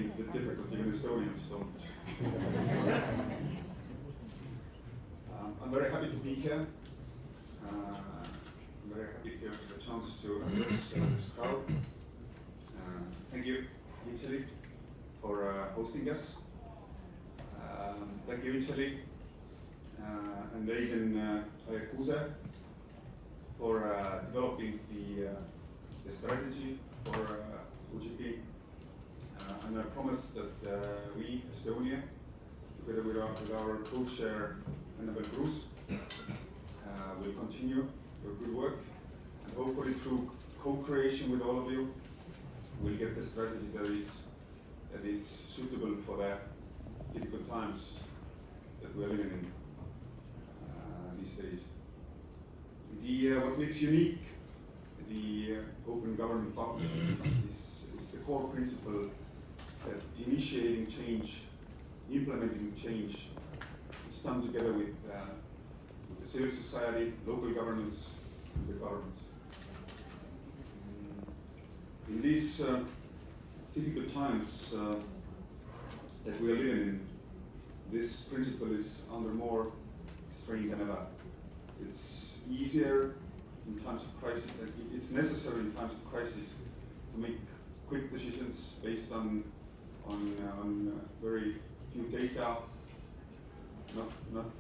explains the difficulty when Estonians don't. I'm very happy to be here. I'm very happy to have the chance to address this crowd. Thank you, Italy, for hosting us. Thank you, Italy, and Leiden Kuse for developing the strategy for OGP. And I promise that we, Estonia, together with our co-chair, Annabel Bruce, will continue your good work, and hopefully through co-creation with all of you, we'll get the strategy that is suitable for the difficult times that we're living in these days. What makes unique the open government partnership is the core principle that initiating change, implementing change, is done together with the civil society, local governments, and the governments. In these difficult times that we are living in, this principle is under more strain than ever. It's easier in times of crisis, it's necessary in times of crisis to make quick decisions based on very few data, not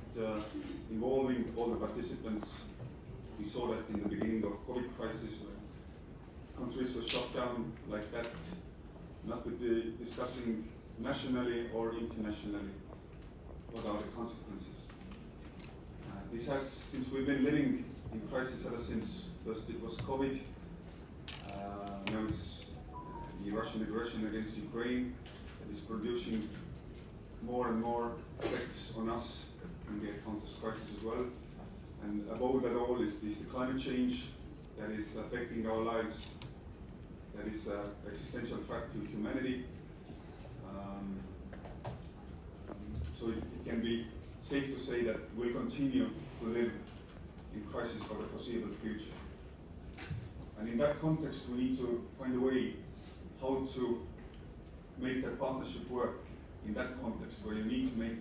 involving all the participants. We saw that in the beginning of COVID crisis when countries were shut down like that, not to be discussing nationally or internationally what are the consequences. This has, since we've been living in crisis ever since, first it was COVID, now it's the Russian aggression against Ukraine that is producing more and more effects on us in the counter crisis as well. And above that all is the climate change that is affecting our lives, that is an existential threat to humanity. So it can be safe to say that we'll continue to live in crisis for the foreseeable future. And in that context, we need to find a way how to make that partnership work in that context, where you need to make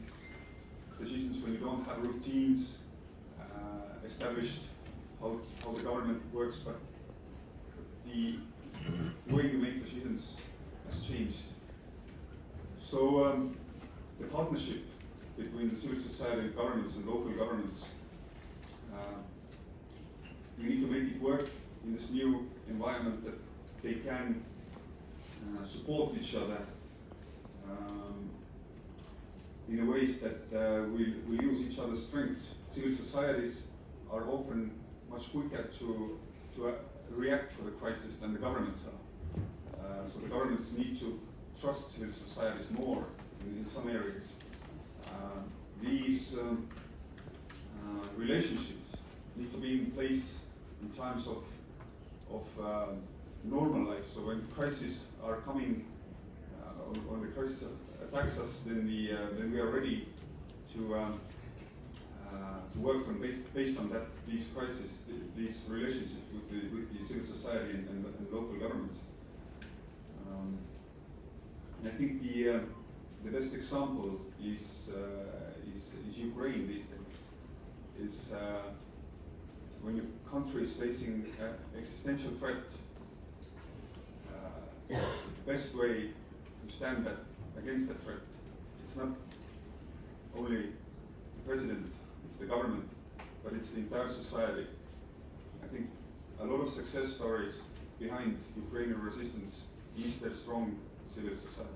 decisions when you don't have routines established, how the government works, but the way you make decisions has changed. So the partnership between the civil society governments and local governments, we need to make it work in this new environment, that they can support each other in a ways that we use each other's strengths. Civil societies are often much quicker to react for the crisis than the governments are. So the governments need to trust civil societies more in some areas. These relationships need to be in place in times of normal life. So when crises are coming, when the crisis attacks us, then we are ready to work on based on that, these crises, these relationships with the civil society and local governments. And I think the best example is Ukraine these days. Is when your country is facing an existential threat, the best way to stand against that threat, it's not only the president, it's the government, but it's the entire society. I think a lot of success stories behind Ukrainian resistance is their strong civil society.